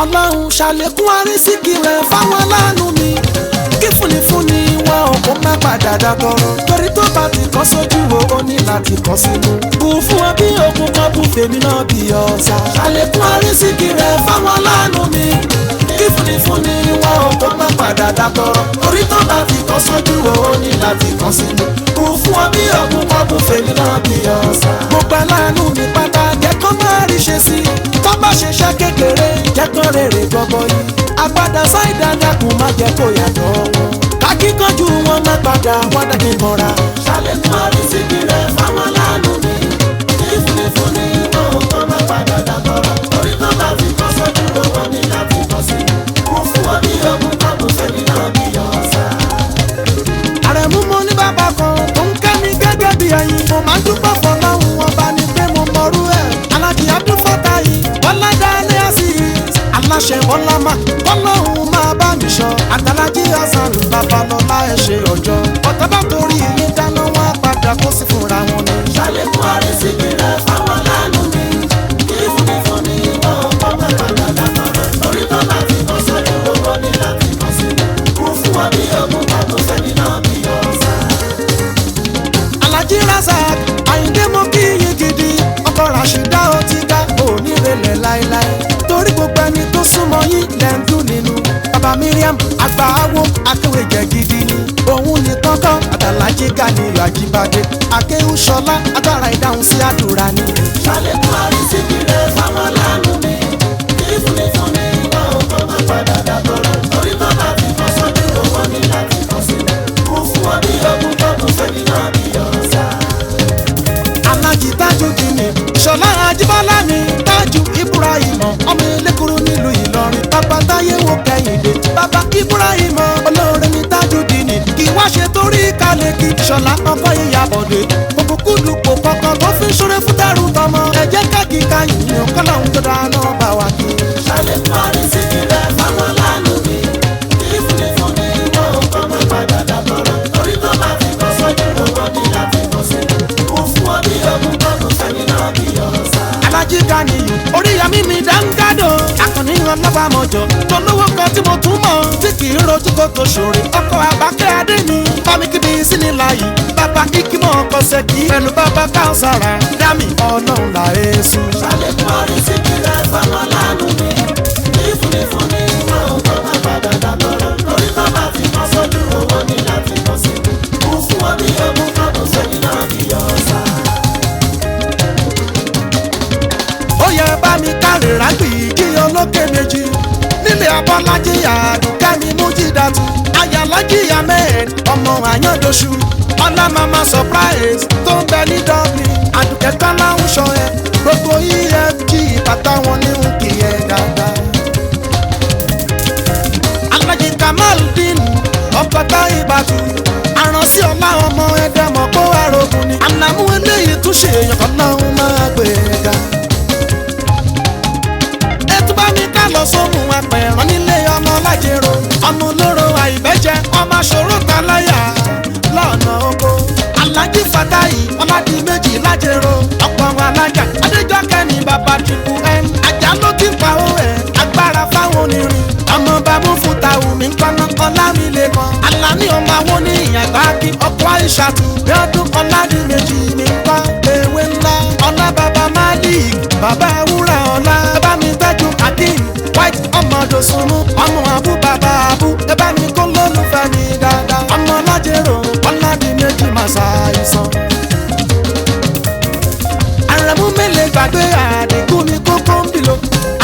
Ọlọ́run ṣàlékún àrísìkí rẹ̀ fáwọn aláàánú mi kí fúnni wọn ò kó má padà dàtọ̀rọ̀ torí tó bá ti kọ́ sójú wo ó ní láti kọ́ sínú. Bù fún ọ bí òkun kan bù fèmí náà bí ọ̀sà. Ṣàlékún àrísìkí rẹ̀ fáwọn aláàánú mi kí fúnni wọn ò kó má padà dàtọ̀rọ̀ torí tó bá ti kọ́ sójú wo ó ní láti kọ́ sínú. Bù fún ọ bí òkun kan bù fèmí náà bí ọ̀sà. Gbogbo aláàánú mi pátá jẹ́ kó má rí ṣe sí tó bá ṣe ṣá kékeré jẹ́ kó rèrè gbọ́gbọ́ yìí. Àgbàdà sáìdá dákun má jẹ́ kó yàtọ̀ wọn. Akíkanjú wọn má padà wọ́n dàbí mọ́ra. Ṣàlékún àrísìkí rẹ̀ fáwọn aláàánú mi kí fúnni wọn ò kó má padà dàtọ̀rọ̀ torí tó bá ti kọ́ sójú owó ní láti kọ́ sí. Kú fún ọ bí ogun kábù sẹ́ni náà bí ọ̀sà. Àrẹ̀mú mo ní bàbá kan tó ń kẹ́ mi gẹ́gẹ́ bí ẹyin. Mo máa ń dúpọ̀ fọlọ́hún wọn bá ní pé mo mọ̀rú ẹ̀. Alájì Abdulfata yìí Bọ́lá Dálé Azeez aláṣẹ Bọ́lá má Ọlọ́run máa bá mi sọ. Àtàlájì Hasan Babalọ́lá ẹ̀ ṣe ọjọ́. Ọ̀tá bá torí yín dáná wọn padà kó sí fúnra wọn ni. Ṣàlékún àrísìkí rẹ̀ fáwọn aláàánú mi kí fúnni wọn ò kó má padà dàtọ̀rọ̀ torí tó bá ti kọ́ sójú owó ní láti kọ́ sí. Kú fún ọ bí ogun kábù sẹ́ni náà bí ọ̀sà. Alájì Razak Àyìndé mo kí yín gidi ọkọ Ràṣídà ó ti ká onírèlè láéláé torí gbogbo ẹni tó súnmọ́ yín lẹ́ńdún nínú. Bàbá Miriam àgbàáwo akéwèjẹ gidi ni òun ní kọ́kọ́ Àtàlájì Ganiyu Àjíbádé Akéwúṣọlá agbára ìdáhùn sí àdúrà ni. Ṣàlékún àrísìkí rẹ̀ fáwọn aláàánú mi kí fúnni wọn ò kó má padà dàtọ̀rọ̀ torí tó bá ti kọ́ sójú owó ní láti kọ́ sí. Kú fún ọ bí ogun kábù sẹ́ni náà bí ọ̀sà. Alájì Tajudeen Ṣọlá Ajíbọ́lá mi Tájù Ibrahim ọmọ Elékùrú nílùú Ìlọrin bàbá Táyéwò Kẹ́hìndé bàbá Ibrahim olóore mi Tajudeen kì wá ṣe torí kálẹ̀ kí Ṣọlá ọkọ Ìyábọ̀dé gbogbo kúdùpò kọ̀ọ̀kan tó fi ṣoore fún dàrú tọmọ ẹ jẹ́ káàkì káyìn kọ́lọ́hún tó dáná bá wa kí. Ṣàlékún àrísìkí rẹ̀ fáwọn aláàánú mi kí fúnni wọn ò kó má padà dàtọ̀rọ̀ torí tó bá ti kọ́ sójú owó ní láti kọ́ sí. Kú fún ọ bí ogun kábù sẹ́ni náà bí ọ̀sà. Alájì Ganiyu Oríyọmí mi dáńgádò akọni ọlọ́bàmọ̀jọ tó lówó kan tí mo tún mọ̀ tí kì í rojú kó tó ṣòro ọkọ̀ Àbákẹ́ Adé mi bámi kíbi sínìlá yìí bàbá Ikimọ̀ ọkọ̀ Ṣẹ́kì pẹ̀lú bàbá Káùsàrà Dámì Ọlọ́run là Èṣù. Ṣàlékún àrísìkí rẹ̀ fáwọn aláàánú mi kí fúnni wọn ò kó má padà dàtọ̀rọ̀ torí tó bá ti kọ́ sójú owó ní láti kọ́ sí. Kú fún ọ bí ogun kábù sẹ́ni náà bí ọ̀sà. Ó yẹ bá mi kárí rágbì kí olókè méjì nílé Abọ́lájí Àdùkẹ́mi Mújídàtù Ayálájí Ahmed ọmọ Àyàndóṣù Ọlá Mama Surprise tó ń bẹ ní Dublin Àdùkẹ́ Kọ́lá ń ṣọ ẹ gbogbo EFG bàtà wọn ní ń kì í ẹ dáadáa. Alájí Kamaldeen ọkọ̀tà Ìbàdàn àránsí ọlá ọmọ ẹ̀dẹ̀mọ̀ kó arógun ni ànàmú eléyìí tún ṣe èèyàn kan náà máa gbé e ga. Bá mi ká lọ sóhun apẹ̀rán nílé ọmọ lájẹrò ọmọ olóró àìbẹ́jẹ ọmọ ṣòro kaláyà lọ́nà oko. Alájí Fatahi Ọládìméjì lájẹrò ọ̀pọ̀ alájà Adéjọ́kẹ́ ní bàbá Triple M ajá ló ti pa ó ẹ̀ agbára fáwọn onírin ọmọ bàbá Fútàwù mi kọ́nà Ọlámilékan Àlàní ọmọ àwọn ní ìyàgbá kí ọkọ̀ Àìṣàtù Bíọ́dún Ọládìméjì mi kọ́ ewé ńlá ọlá bàbá Malik bàbá wúrà ọlá bá mi tẹ́jú Akeem White ọmọ Dòsùnmú ọmọ Abu bàbá Abu ẹ bá mi kó lólùfẹ́ mi dáadáa ọmọ lájẹrò Ọládìméjì máa ṣàìsàn. Àrẹ̀mú mélèé gbàgbé àdínkù ní kókó ń bìlò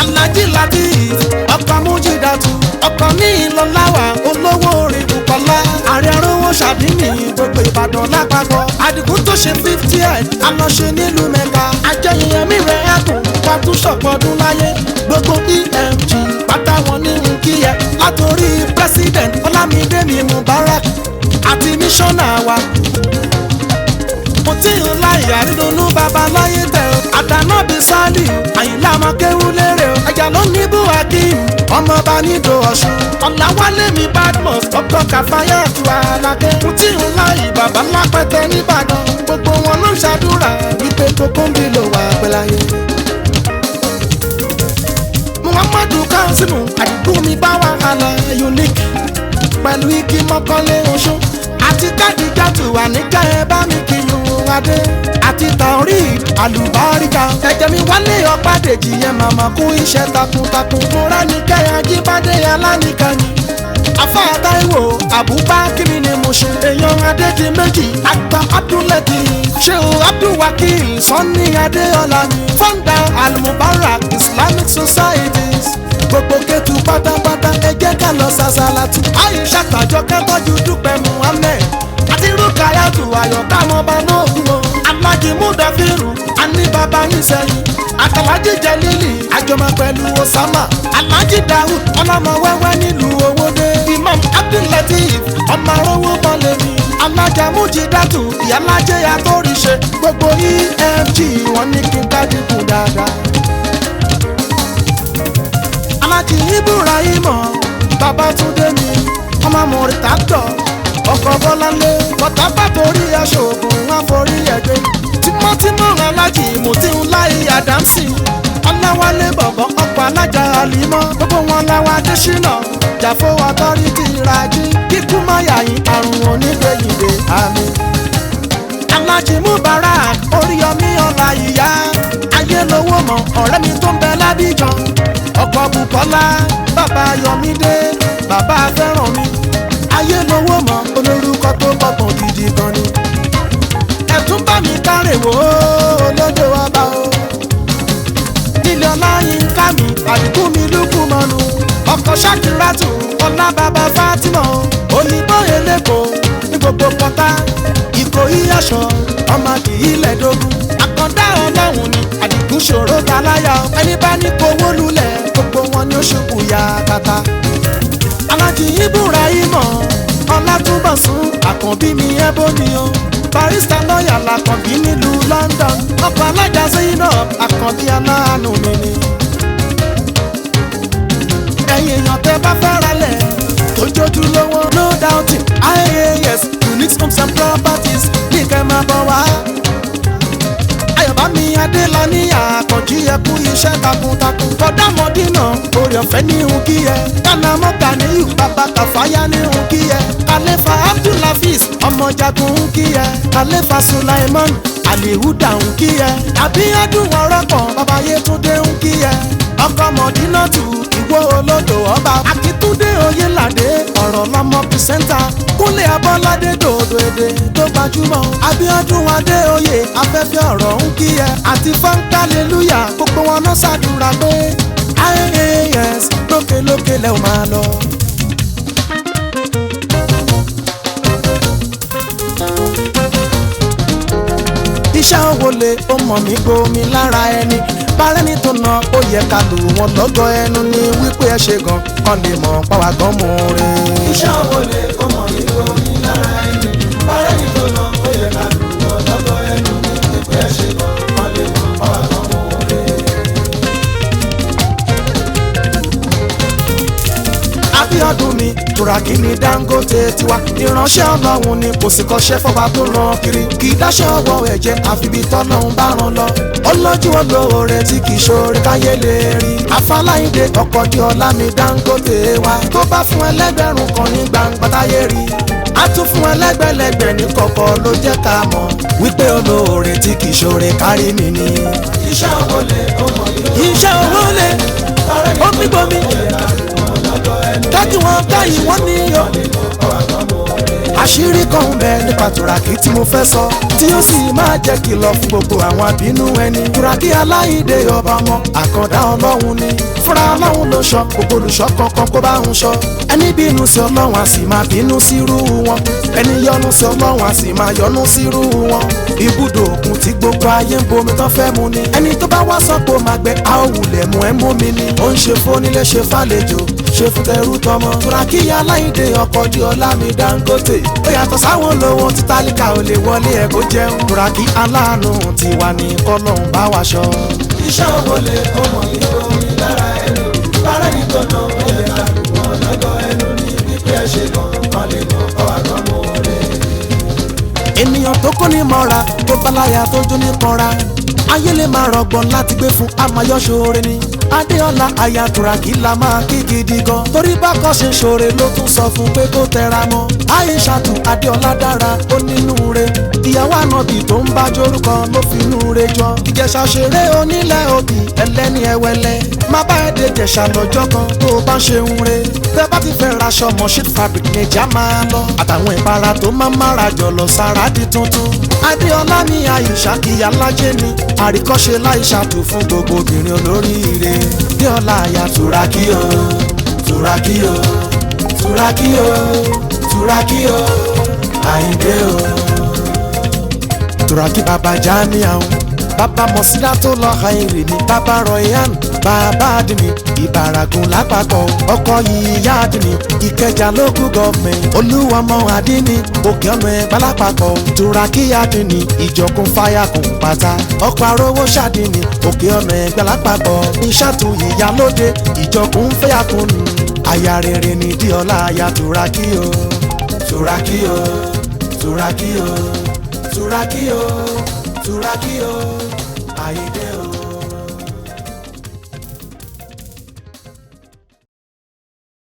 Alájí Lateef ọkọ̀ Mújídàtù ọkọ̀ ní Ìlọláwà olówó orin Bùkọ́lá ààrẹ arówó ṣàbíní gbogbo Ìbàdàn lápapọ̀ Àdìgún tó ṣe 50th àlọ́ṣe nílùú Mẹ́ka ajẹ́yẹyẹ mi rẹ̀ ẹ̀kùn wọ́n tún ṣọ̀pọ̀dún láyé gbogbo EFG pátá wọn ní nkíyẹ látòrí president Ọlámídé mi Mubarak àti mísọ́nà wa. Mo tí ń láyà nínú babaláyé tẹ̀ ọ́ Àdànàbí Sálíù Àyìnlá Ọmọkéwú lérè ọ́ ẹ̀jà ló ní Bùhákìm ọmọọba nídò Ọ̀ṣun Ọ̀làwálé mi Badmus ọkọ̀ Kàfáyàtù Aláké. Mo tí ń láyì bàbá lápẹ́tẹ́ nìbàdàn gbogbo wọn kí mọ́kànlé oṣù àti kádìjàtù wà nígbà ẹ bá mi kí yun adé àti tàórí àlùbáríkà ẹ̀jẹ̀ mi wálé ọ̀pá-dèjì yẹn màmá kú iṣẹ́ takuntakun mo rá ní kẹ́hìn ajíbádé alánìkanì afáà Táíwò Àbúbákírì ni mo ṣe èèyàn adédi méjì àgbà Abdulati ṣéun Abdulwakil Sanni Adéọlá ni founder Al-Mubarak Islamic Societies gbogbo Kétu pátápátá ẹ jẹ́ ká lọ sàṣàlátù Aisha Àjọkẹ́ tọ́jú Dúpẹ́ Muhammed àti Rukayatu Ayọ̀ká ọmọọba náà kú o Alhaji Mudafiru àní bàbá yín sẹ́yìn Àtàlájì Jẹlílì àjọmọ pẹ̀lú Osama Alhaji Dawud ọlọ́mọ wẹ́wẹ́ nílùú Owódé Imam Abdulateef ọmọ arówó bọ́lẹ̀mí Alájà Mújìdátù ìyálájẹ́ àtòrìṣe gbogbo EFG wọn ní kí n gbádùkù dáadáa. Alhaji Ibrahima Babátúndé mi ọmọ Mọ̀rítàtọ̀ ọkọ̀ Bọ́láńlé bọ́tàbà torí aṣọ ògùn wọn forí ẹgbẹ́ tímọ́tímọ́ Alhaji Mutiulahi Adamsi Ọláwálé bọ̀bọ̀ ọkọ̀ alájà Àlímọ́ gbogbo wọn láwa Adésínà Jàfó Authority Raji kíkú máyà yín àrùn onígbèyìnbè àmì. Alhaji Mubarak Oríyọmí Ọláìyá ayé lówó mọ ọ̀rẹ́ mi tó ń bẹ l'Abidjan ọkọ̀ Bùkọ́lá bàbá Yọmídé bàbá fẹ́ràn mi ayé lówó mọ olórúkọ tó gbọ̀gbọ̀n gidi gan ni. Ẹ̀tún bá mi kárẹ̀ wò ó lódò ọba o ilé Ọláyínká mi àdìgún mi lùkù mọ́nu ọkọ̀ Ṣakiratu ọlá bàbá Fatima òyìnbó eléko ní gbogbo pọ́tà Ìkòyí aṣọ ọmọ kì í lẹ́dógún àkàndá Ọlọ́run ni àdìgún ṣòro galáyà ẹni bá ní kówó lulẹ̀ gbogbo wọn ni ó ṣubú ya kàkà. Alhaji Ibrahima Ọlátúnbọ̀sún àkànbí mi ẹbọ ni o barista lọ́ọ̀yà làkànbí nílùú London ọkọ̀ alájà Zainab àkànbí aláàánú mi ni. Ẹ̀yin èèyàn tẹ́ bá fẹ́ ralẹ̀ tó jójú lówó no doubting IAS Unique Homes and Properties ní kẹ́ máa bọ̀ wá. Ayọ̀bámi Adélani àkànjí ẹkú iṣẹ́ takuntakun kọ́dá mọ́dínà orí ọ̀fẹ́ ní ihun kí ẹ kánà mọ́ta ní ìhù bàbá Kàfáyá ní ihun kí ẹ Kàlẹ́fà Abdulhafiz ọmọ jagun ń kí ẹ Kàlẹ́fà Sulaiman Alihuda ń kí ẹ Abíọ́dún ọ̀rọ̀kọ̀ bàbá Yétúndé ń kí ẹ ọkọ̀ Mọ̀dínàtù Ìwó Olódò ọba Akíntúndé Oyèládé ọ̀rọ̀ lọ́mọ pìsẹ́ńtà Kúnlé Abọ́ládé dòdò èdè tó gbajúmọ̀ Abíọ́dún Adéoyè afẹ́fẹ́ ọ̀rọ̀ ń kí ẹ àti fọ́nkálẹ́lúyà gbogbo wọn náà ṣàdúrà pé IAS lókèlókè lẹ́ ò máa lọ. Iṣẹ́ owó lè ó mọ̀ mí gbomi lára ẹni bárẹ́ni tó na ó yẹ ká lù wọ́n lọ́gọ́ ẹnu ní wípé ẹ ṣe gan kan lè mọ̀ pàwá gan mú rin. Iṣẹ́ owó lè ó mọ̀ mí gbomi lára ẹni bárẹ́ni tó na ó yẹ ká lù wọ́n lọ́gọ́ ẹnu ní wípé ẹ ṣe gan kan lè mọ̀ pàwá gan mú rin. Abíọ́dún mi Tùràkì ní Dangote tiwa ìránṣẹ́ Ọlọ́run ni kò sì kọ́ṣẹ́ fọba tó ràn kiri kì í dáṣẹ́ ọwọ́ ẹ̀jẹ̀ àfibi tọ́lọ́run bá ràn lọ ọlọ́jú olóore tí kì í ṣoore káyé lè rí Afáláyíndé ọkọ̀ di ọlá mi Dangote wa tó bá fún ẹlẹ́gbẹ̀rún kan ní gbangba táyé rí a tún fún ẹlẹ́gbẹ̀lẹ́gbẹ̀ ní kọ̀kọ̀ ló jẹ́ ká mọ̀ wípé olóore tí kì í ṣoore kárí mi ni. Iṣẹ́ owó lè ó mọ̀ mí iṣẹ́ owó lè ó fi gbomi kájú wọn káyìí wọ́n ní yọ. Àṣírí kan ń bẹ nípa Tùràkì tí mo fẹ́ sọ tí ó sì máa jẹ́ kìlọ̀ fún gbogbo àwọn àbínú ẹni. Tùràkì Aláìndé ọba ọmọ àkàndá Ọlọ́run ni fúnra Ọlọ́run ló sọ gbogbo olùṣọ́ kankan kó bá ń sọ. Ẹni bínú sí Ọlọ́run a sì máa bínú sírú wọn ẹni yọ́nú sí Ọlọ́run a sì máa yọ́nú sírú wọn. Ibùdó òkun tí gbogbo ayé ń bomi tán fẹ́ mu ni ẹni tó bá wá sọ́pọ̀ máa gbẹ a ò wulẹ̀ mú ẹ mú mi ni. Ó ń ṣe fónílé ṣe fàlejò ṣe fún tẹrú tọmọ. Tùràkì Aláìndé ọkọ̀ di ọlá mi Dangote ó yàtọ̀ sáwọn olówó tí tálíkà ò lè wọlé ẹ̀ kó jẹun. Tùràkì aláàánú tiwa ní kọ́lọ́hún bá wa ṣọ́. Iṣẹ́ owó lè ó mọ̀ mí gbomi lára ẹni bárẹ́ni tó na ó yẹ ká lù wọ́n lọ́gọ́ ẹnu ní wípé ẹ ṣe gan kan lè mọ̀ pàwá gan mú rin. Ènìyàn tó kó ní mọ́ra tó báláyà tó jó ní kanra ayé lè máa rọgbọ́n láti gbé fún amáyọ́ṣoore ni Adéọlá aya Turaki la máa kí gidi gan torí bákan ṣe ṣoore ló tún sọ fún pé kó tẹra mọ́. Aishatu Adéọlá dára ó nínú re ìyàwó ànábì tó ń bá jorúkọ ló fi inú re jọ. Ìjẹ̀ṣà ṣeré onílẹ̀ òbí ẹlẹ́ni ẹwẹ́lẹ́ má bá ẹ̀ dé Ìjẹ̀ṣà lọ́jọ́ kan tó o bá ṣe ń re. Tẹ́ bá ti fẹ́ raṣọ Moshood fabric nìjà máa lọ àtàwọn ìpara tó máa mára jọ̀lọ̀ sára di tuntun. Adéọlá ní Aisha ìyálájẹ́ ni àríkọ́ṣe láìṣàtù fún gbogbo obìnrin olóríire. Adéọlá aya Turaki o Turaki o Turaki o Turaki o Àyìndé o. Turaki bàbá Jamiu bàbá Mọ̀sílá tó lọ Khairi ni bàbá Royan bàbá Adini Ìbàràgùn lápapọ̀ ọkọ ìyá Adini Ìkẹjà local government Olúwọmọ Adini Òkè ọ̀nà Ẹ̀gbá lápapọ̀ Turaki Adini Ìjọkun Fáyàkùn pátá ọkọ̀ arówó ṣàdínì Òkè ọ̀nà Ẹ̀gbá lápapọ̀ Ìṣàtù Ìyálóde Ìjọkun Fáyàkùn aya rere ni Adéọlá aya Turaki o Turaki o Turaki o Turaki o Turaki o Àyìndé o.